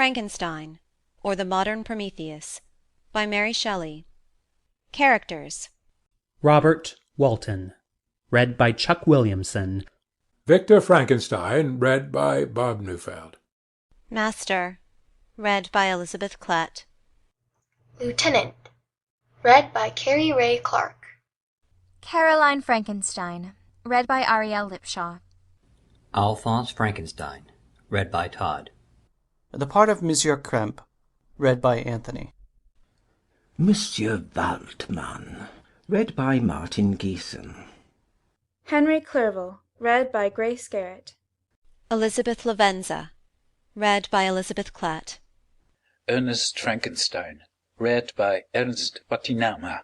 Frankenstein, or the Modern Prometheus, by Mary Shelley. Characters: Robert Walton, read by Chuck Williamson. Victor Frankenstein, read by Bob Neufeld. Master, read by Elizabeth Klett. Lieutenant, read by Carrie Ray Clark. Caroline Frankenstein, read by Ariel Lipshaw. Alphonse Frankenstein, read by Todd. The part of Monsieur Krempe, read by Anthony. Monsieur Waldman, read by Martin Geeson. Henry Clerval, read by Grace Garrett. Elizabeth Lavenza, read by Elizabeth Klett. Ernest Frankenstein, read by Ernst Batinama.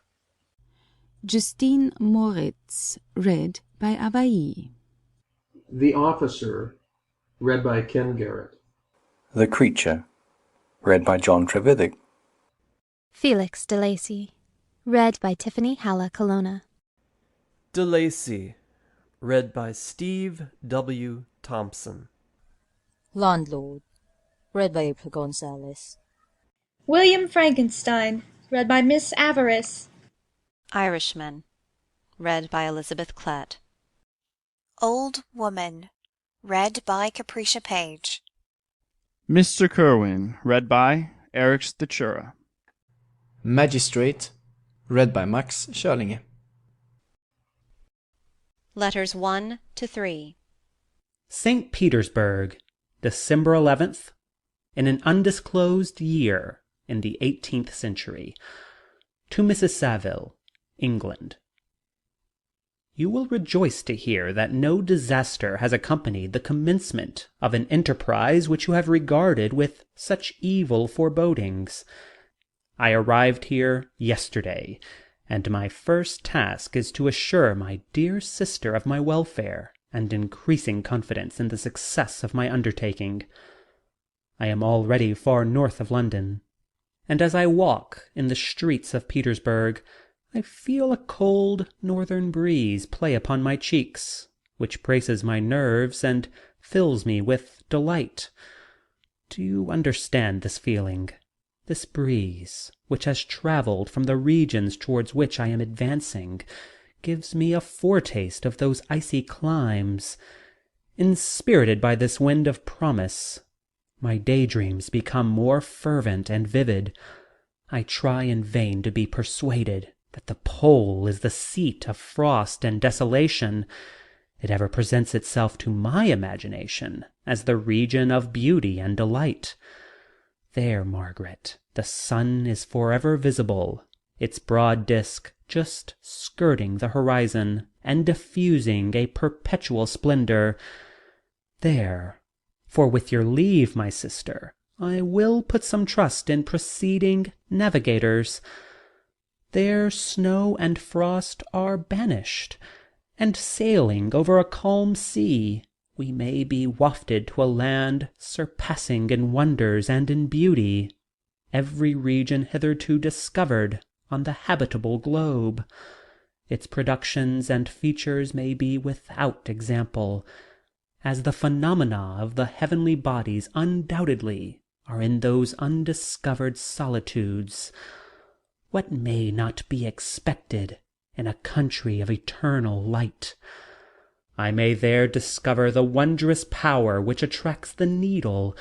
Justine Moritz, read by Availly. The Officer, read by Ken Garrett. The Creature, read by John Trevithick. Felix de Lacy, read by Tiffany Halla Colonna. De Lacy, read by Steve W. Thompson. Landlord, read by April Gonzalez. William Frankenstein, read by Miss Avarice. Irishman, read by Elizabeth Klett. Old Woman, read by Capricia Page. Mr. Kerwin, read by Eric Stachura. Magistrate, read by Max Schörlinge. Letters 1 to 3. St. Petersburg, December 11th, in an undisclosed year in the 18th century. To Mrs. Saville, England. You will rejoice to hear that no disaster has accompanied the commencement of an enterprise which you have regarded with such evil forebodings. I arrived here yesterday, and my first task is to assure my dear sister of my welfare and increasing confidence in the success of my undertaking. I am already far north of London, and as I walk in the streets of Petersburg, I feel a cold northern breeze play upon my cheeks, which braces my nerves and fills me with delight. Do you understand this feeling? This breeze, which has travelled from the regions towards which I am advancing, gives me a foretaste of those icy climes. Inspirited by this wind of promise, my daydreams become more fervent and vivid. I try in vain to be persuaded that the pole is the seat of frost and desolation. It ever presents itself to my imagination as the region of beauty and delight. There, Margaret, the sun is forever visible, its broad disk just skirting the horizon and diffusing a perpetual splendor. There, for with your leave, my sister, I will put some trust in preceding navigators. There snow and frost are banished, and sailing over a calm sea, we may be wafted to a land surpassing in wonders and in beauty every region hitherto discovered on the habitable globe. Its productions and features may be without example, as the phenomena of the heavenly bodies undoubtedly are in those undiscovered solitudes. What may not be expected in a country of eternal light? I may there discover the wondrous power which attracts the needle,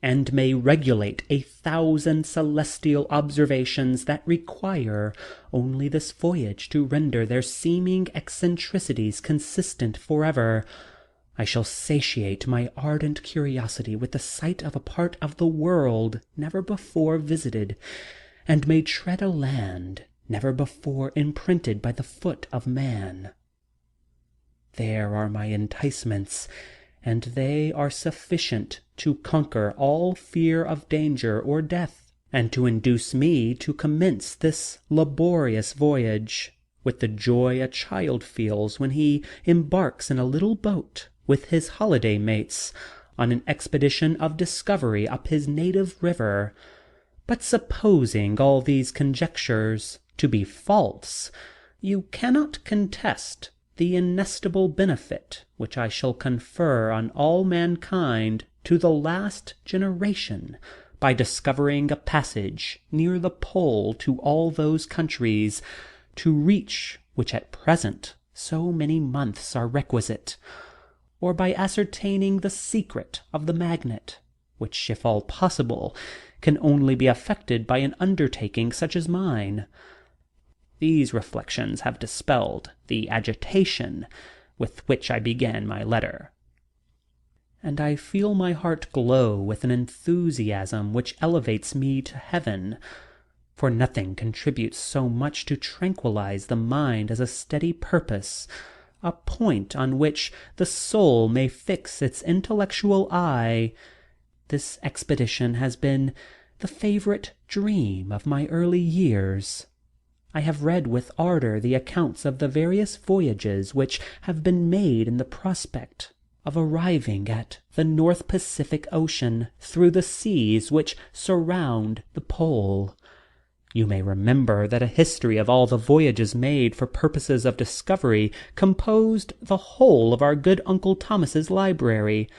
and may regulate 1,000 celestial observations that require only this voyage to render their seeming eccentricities consistent forever. I shall satiate my ardent curiosity with the sight of a part of the world never before visited, and may tread a land never before imprinted by the foot of man. There are my enticements, and they are sufficient to conquer all fear of danger or death, and to induce me to commence this laborious voyage with the joy a child feels when he embarks in a little boat with his holiday mates on an expedition of discovery up his native river. But supposing all these conjectures to be false, you cannot contest the inestimable benefit which I shall confer on all mankind to the last generation by discovering a passage near the pole to all those countries, to reach which at present so many months are requisite, or by ascertaining the secret of the magnet, which, if all possible, can only be effected by an undertaking such as mine. These reflections have dispelled the agitation with which I began my letter, and I feel my heart glow with an enthusiasm which elevates me to heaven, for nothing contributes so much to tranquillize the mind as a steady purpose, a point on which the soul may fix its intellectual eye. This expedition has been the favorite dream of my early years. I have read with ardor the accounts of the various voyages which have been made in the prospect of arriving at the North Pacific Ocean through the seas which surround the pole. You may remember that a history of all the voyages made for purposes of discovery composed the whole of our good Uncle Thomas's library.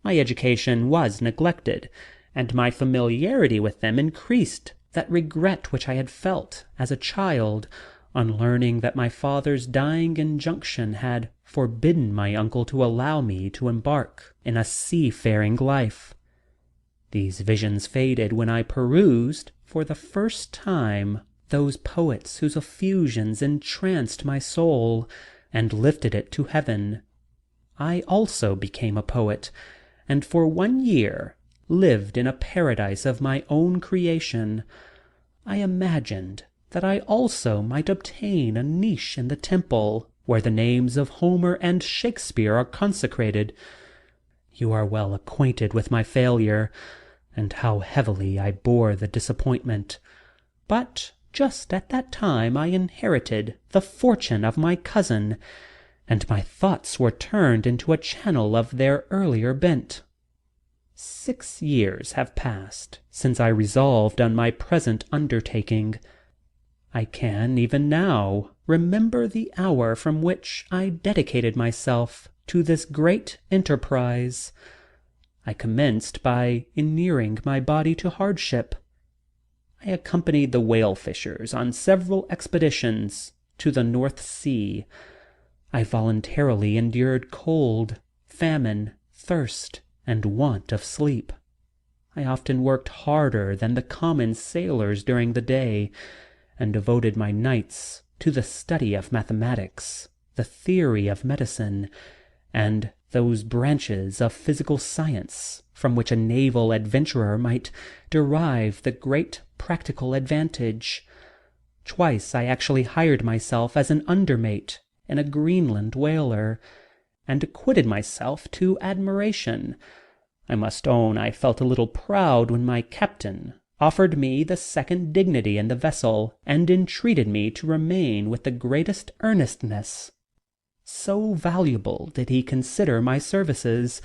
My education was neglected, and my familiarity with them increased that regret which I had felt as a child on learning that my father's dying injunction had forbidden my uncle to allow me to embark in a seafaring life. These visions faded when I perused, for the first time, those poets whose effusions entranced my soul, and lifted it to heaven. I also became a poet, and for 1 year lived in a paradise of my own creation. I imagined that I also might obtain a niche in the temple, where the names of Homer and Shakespeare are consecrated. You are well acquainted with my failure, and how heavily I bore the disappointment. But just at that time I inherited the fortune of my cousin, and my thoughts were turned into a channel of their earlier bent. 6 years have passed since I resolved on my present undertaking. I can, even now, remember the hour from which I dedicated myself to this great enterprise. I commenced by inuring my body to hardship. I accompanied the whale fishers on several expeditions to the North Sea. I voluntarily endured cold, famine, thirst, and want of sleep. I often worked harder than the common sailors during the day, and devoted my nights to the study of mathematics, the theory of medicine, and those branches of physical science from which a naval adventurer might derive the great practical advantage. Twice I actually hired myself as an undermate in a Greenland whaler, and acquitted myself to admiration. I must own I felt a little proud when my captain offered me the second dignity in the vessel, and entreated me to remain with the greatest earnestness. So valuable did he consider my services.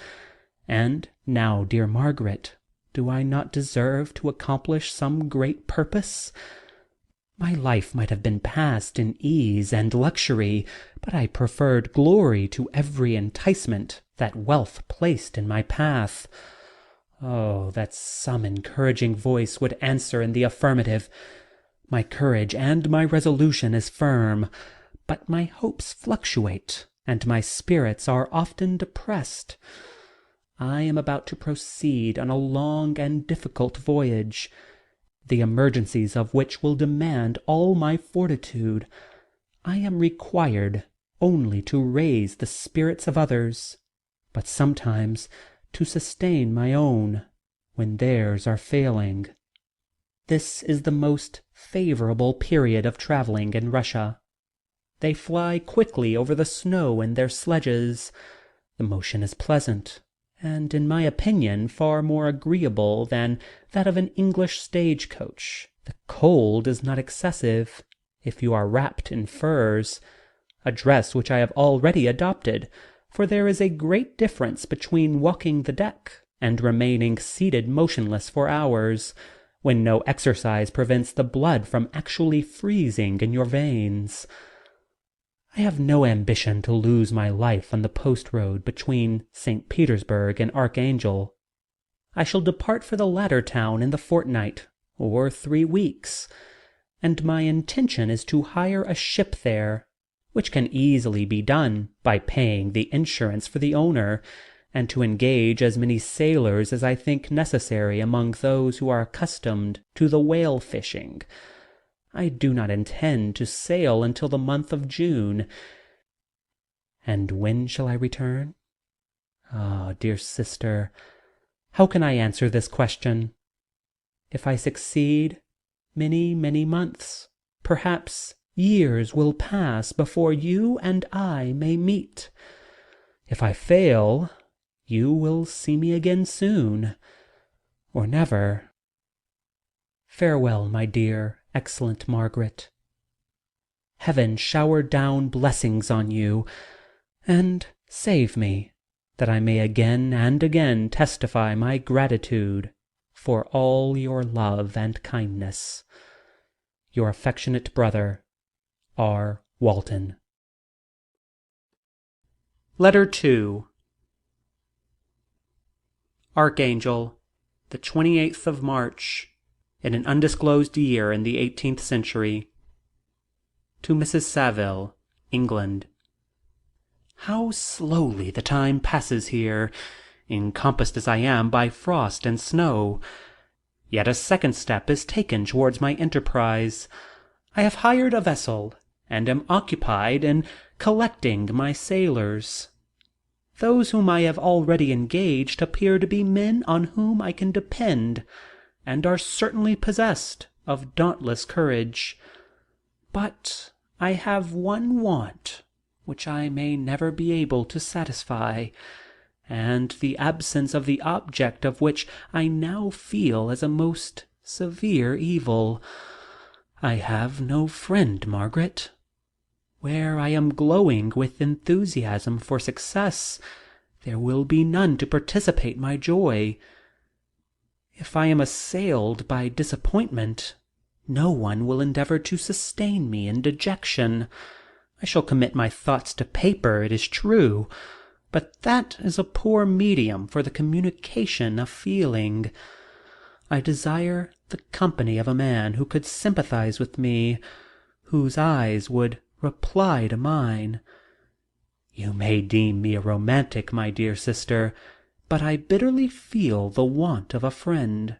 And now, dear Margaret, do I not deserve to accomplish some great purpose? My life might have been passed in ease and luxury, but I preferred glory to every enticement that wealth placed in my path. Oh, that some encouraging voice would answer in the affirmative! My courage and my resolution is firm, but my hopes fluctuate, and my spirits are often depressed. I am about to proceed on a long and difficult voyage, the emergencies of which will demand all my fortitude. I am required only to raise the spirits of others, but sometimes to sustain my own when theirs are failing. This is the most favorable period of traveling in Russia. They fly quickly over the snow in their sledges. The motion is pleasant, and in my opinion far more agreeable than that of an English stage-coach. The cold is not excessive, if you are wrapped in furs, a dress which I have already adopted, for there is a great difference between walking the deck and remaining seated motionless for hours, when no exercise prevents the blood from actually freezing in your veins. I have no ambition to lose my life on the post road between St. Petersburg and Archangel. I shall depart for the latter town in the fortnight, or 3 weeks, and my intention is to hire a ship there, which can easily be done by paying the insurance for the owner, and to engage as many sailors as I think necessary among those who are accustomed to the whale fishing. I do not intend to sail until the month of June. And when shall I return? Ah, dear sister, how can I answer this question? If I succeed, many, many months, perhaps years, will pass before you and I may meet. If I fail, you will see me again soon, or never. Farewell, my dear, excellent Margaret. Heaven shower down blessings on you, and save me, that I may again and again testify my gratitude for all your love and kindness. Your affectionate brother, R. Walton. Letter 2. Archangel, the 28th of March, in an undisclosed year in the 18th century. To Mrs. Saville, England. How slowly the time passes here, encompassed as I am by frost and snow! Yet a second step is taken towards my enterprise. I have hired a vessel, and am occupied in collecting my sailors. Those whom I have already engaged appear to be men on whom I can depend, and are certainly possessed of dauntless courage. But I have one want which I may never be able to satisfy, and the absence of the object of which I now feel as a most severe evil. I have no friend, Margaret. Where I am glowing with enthusiasm for success, there will be none to participate my joy. If I am assailed by disappointment, no one will endeavour to sustain me in dejection. I shall commit my thoughts to paper, it is true, but that is a poor medium for the communication of feeling. I desire the company of a man who could sympathize with me, whose eyes would reply to mine. You may deem me a romantic, my dear sister, but I bitterly feel the want of a friend.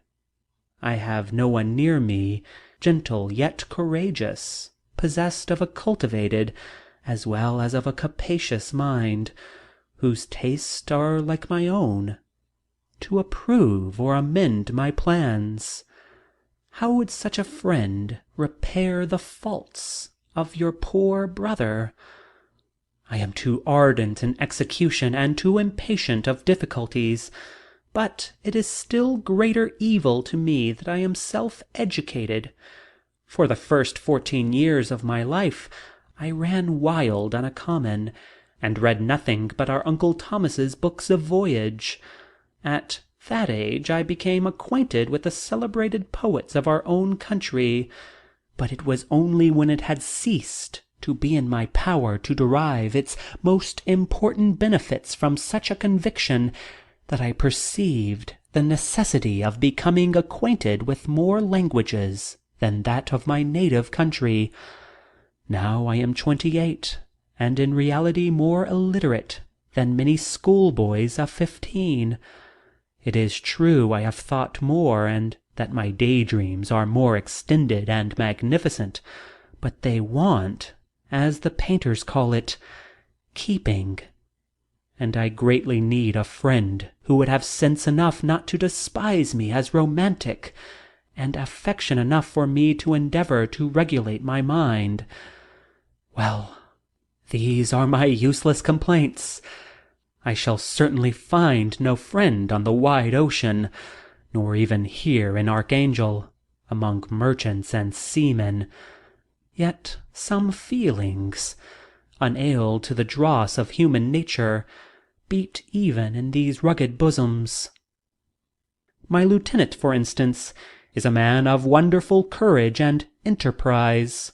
I have no one near me, gentle yet courageous, possessed of a cultivated as well as of a capacious mind, whose tastes are like my own, to approve or amend my plans. How would such a friend repair the faults of your poor brother? I am too ardent in execution and too impatient of difficulties, but it is still greater evil to me that I am self-educated. For the first 14 years of my life I ran wild on a common, and read nothing but our Uncle Thomas's books of voyage. At that age I became acquainted with the celebrated poets of our own country, but it was only when it had ceased to be in my power to derive its most important benefits from such a conviction that I perceived the necessity of becoming acquainted with more languages than that of my native country. Now I am 28, and in reality more illiterate than many schoolboys of 15. It is true I have thought more, and that my daydreams are more extended and magnificent, but they want, as the painters call it, keeping. And I greatly need a friend who would have sense enough not to despise me as romantic, and affection enough for me to endeavour to regulate my mind. Well, these are my useless complaints. I shall certainly find no friend on the wide ocean, nor even here in Archangel, among merchants and seamen. Yet some feelings, unailed to the dross of human nature, beat even in these rugged bosoms. My lieutenant, for instance, is a man of wonderful courage and enterprise.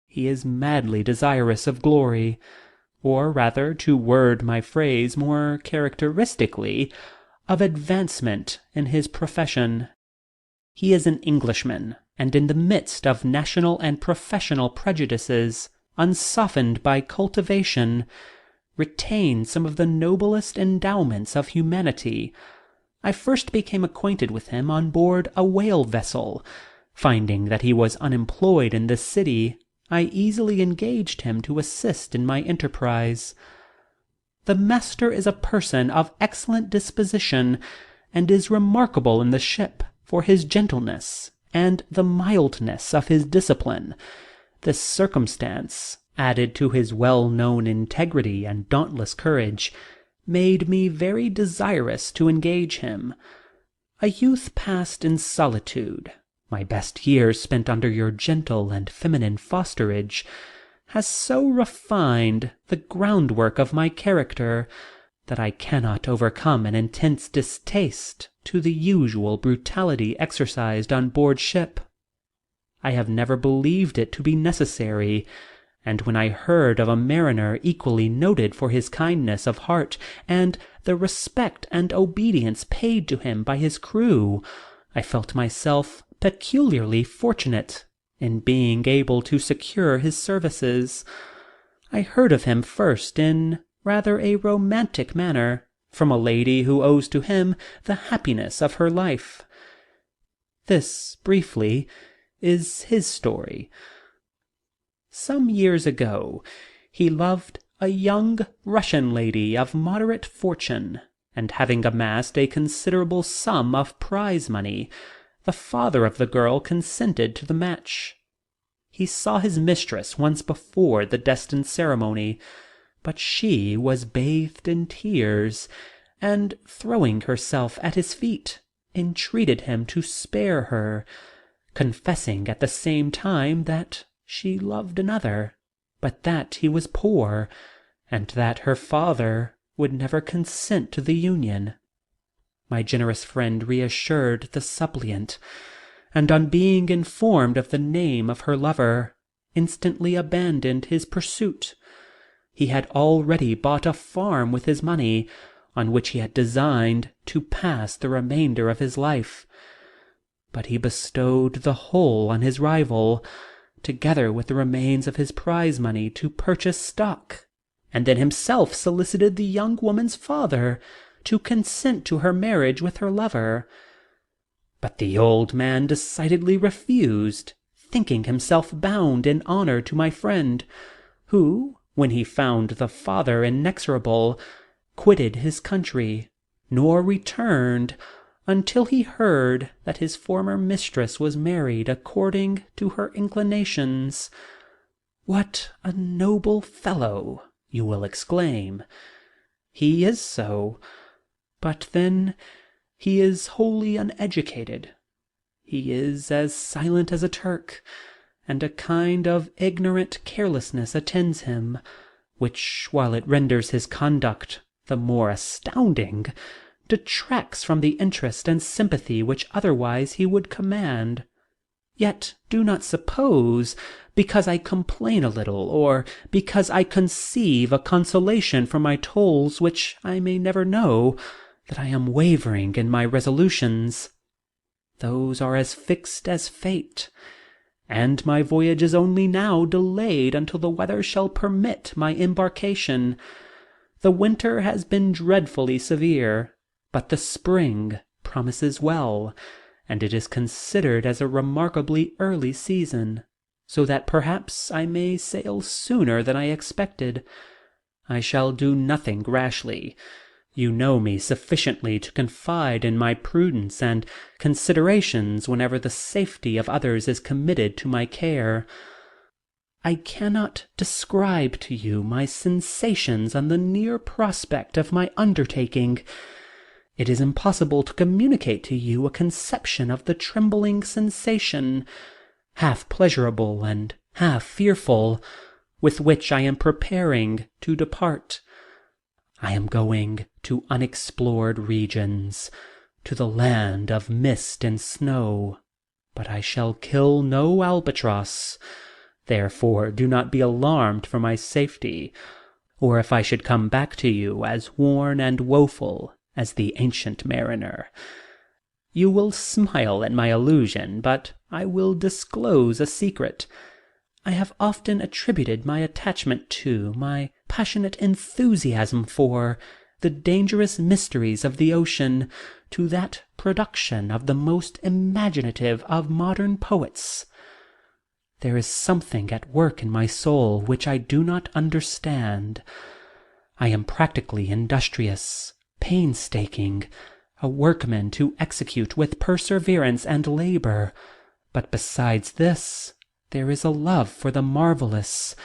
He is madly desirous of glory, or rather, to word my phrase more characteristically, of advancement in his profession. He is an Englishman, and in the midst of national and professional prejudices, unsoftened by cultivation, retains some of the noblest endowments of humanity. I first became acquainted with him on board a whale vessel. Finding that he was unemployed in this city, I easily engaged him to assist in my enterprise. The master is a person of excellent disposition, and is remarkable in the ship for his gentleness and the mildness of his discipline. This circumstance, added to his well-known integrity and dauntless courage, made me very desirous to engage him. A youth passed in solitude, my best years spent under your gentle and feminine fosterage, has so refined the groundwork of my character that I cannot overcome an intense distaste to the usual brutality exercised on board ship. I have never believed it to be necessary, and when I heard of a mariner equally noted for his kindness of heart and the respect and obedience paid to him by his crew, I felt myself peculiarly fortunate in being able to secure his services. I heard of him first in rather a romantic manner, from a lady who owes to him the happiness of her life. This, briefly, is his story. Some years ago he loved a young Russian lady of moderate fortune, and having amassed a considerable sum of prize money, the father of the girl consented to the match. He saw his mistress once before the destined ceremony, but she was bathed in tears, and, throwing herself at his feet, entreated him to spare her, confessing at the same time that she loved another, but that he was poor, and that her father would never consent to the union. My generous friend reassured the suppliant, and on being informed of the name of her lover, instantly abandoned his pursuit. He had already bought a farm with his money, on which he had designed to pass the remainder of his life, but he bestowed the whole on his rival, together with the remains of his prize money, to purchase stock, and then himself solicited the young woman's father to consent to her marriage with her lover. But the old man decidedly refused, thinking himself bound in honor to my friend, who, when he found the father inexorable, quitted his country, nor returned until he heard that his former mistress was married according to her inclinations. What a noble fellow, you will exclaim. He is so, but then he is wholly uneducated. He is as silent as a Turk, and a kind of ignorant carelessness attends him, which, while it renders his conduct the more astounding, detracts from the interest and sympathy which otherwise he would command. Yet do not suppose, because I complain a little, or because I conceive a consolation for my tolls which I may never know, that I am wavering in my resolutions. Those are as fixed as fate, and my voyage is only now delayed until the weather shall permit my embarkation. The winter has been dreadfully severe, but the spring promises well, and it is considered as a remarkably early season, so that perhaps I may sail sooner than I expected. I shall do nothing rashly. You know me sufficiently to confide in my prudence and considerations whenever the safety of others is committed to my care. I cannot describe to you my sensations on the near prospect of my undertaking. It is impossible to communicate to you a conception of the trembling sensation, half pleasurable and half fearful, with which I am preparing to depart. I am going to unexplored regions, to the land of mist and snow, but I shall kill no albatross. Therefore do not be alarmed for my safety, or if I should come back to you as worn and woeful, as the ancient mariner. You will smile at my allusion, but I will disclose a secret. I have often attributed my attachment to, my passionate enthusiasm for, the dangerous mysteries of the ocean to that production of the most imaginative of modern poets. There is something at work in my soul which I do not understand. I am practically industrious, painstaking, a workman to execute with perseverance and labor, but besides this there is a love for the marvelous,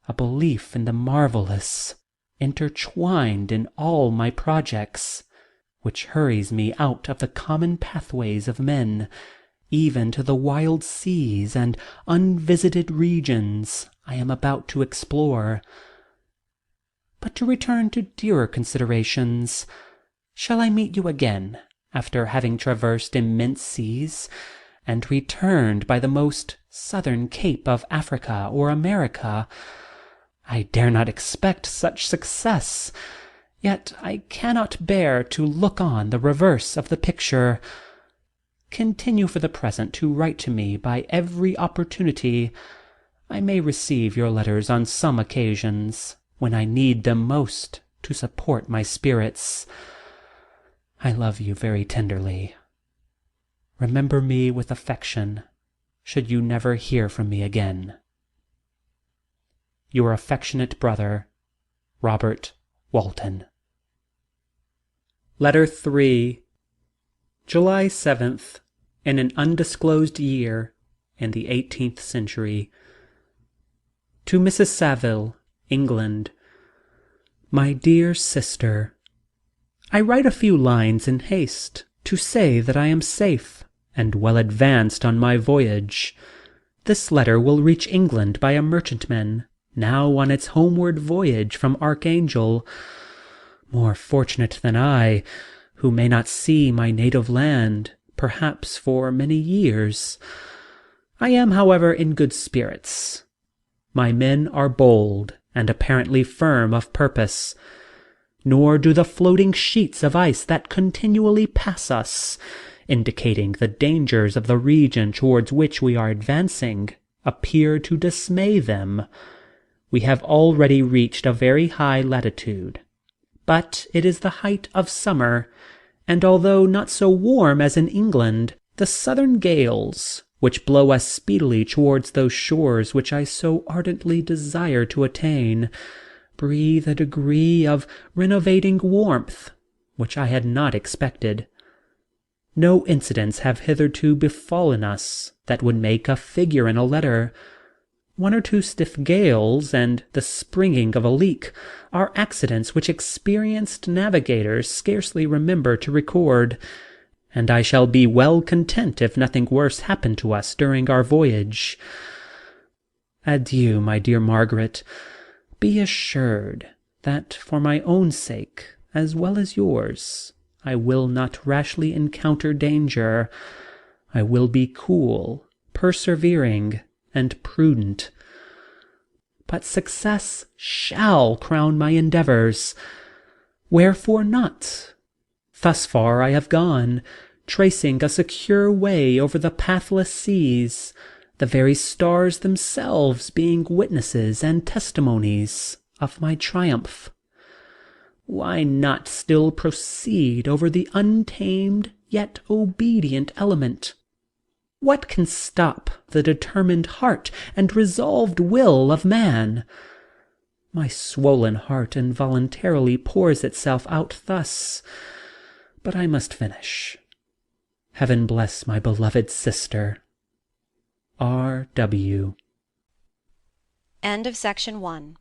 a belief in the marvelous, intertwined in all my projects, which hurries me out of the common pathways of men, even to the wild seas and unvisited regions I am about to explore. But to return to dearer considerations, shall I meet you again, after having traversed immense seas, and returned by the most southern cape of Africa or America? I dare not expect such success, yet I cannot bear to look on the reverse of the picture. Continue for the present to write to me by every opportunity. I may receive your letters on some occasions, when I need them most to support my spirits. I love you very tenderly. Remember me with affection, should you never hear from me again. Your affectionate brother, Robert Walton. Letter 3. July 7th, in an undisclosed year, in the 18th century. To Mrs. Saville, England. My dear sister, I write a few lines in haste to say that I am safe and well advanced on my voyage. This letter will reach England by a merchantman, now on its homeward voyage from Archangel, more fortunate than I, who may not see my native land, perhaps for many years. I am, however, in good spirits. My men are bold and apparently firm of purpose, nor do the floating sheets of ice that continually pass us, indicating the dangers of the region towards which we are advancing, appear to dismay them. We have already reached a very high latitude, but it is the height of summer, and although not so warm as in England, the southern gales, which blow us speedily towards those shores which I so ardently desire to attain, breathe a degree of renovating warmth which I had not expected. No incidents have hitherto befallen us that would make a figure in a letter. One or two stiff gales and the springing of a leak are accidents which experienced navigators scarcely remember to record, and I shall be well content if nothing worse happen to us during our voyage. Adieu, my dear Margaret. Be assured that for my own sake, as well as yours, I will not rashly encounter danger. I will be cool, persevering, and prudent. But success shall crown my endeavours. Wherefore not? Thus far I have gone, tracing a secure way over the pathless seas, the very stars themselves being witnesses and testimonies of my triumph. Why not still proceed over the untamed yet obedient element? What can stop the determined heart and resolved will of man? My swollen heart involuntarily pours itself out thus, but I must finish. Heaven bless my beloved sister. R. W. End of section 1.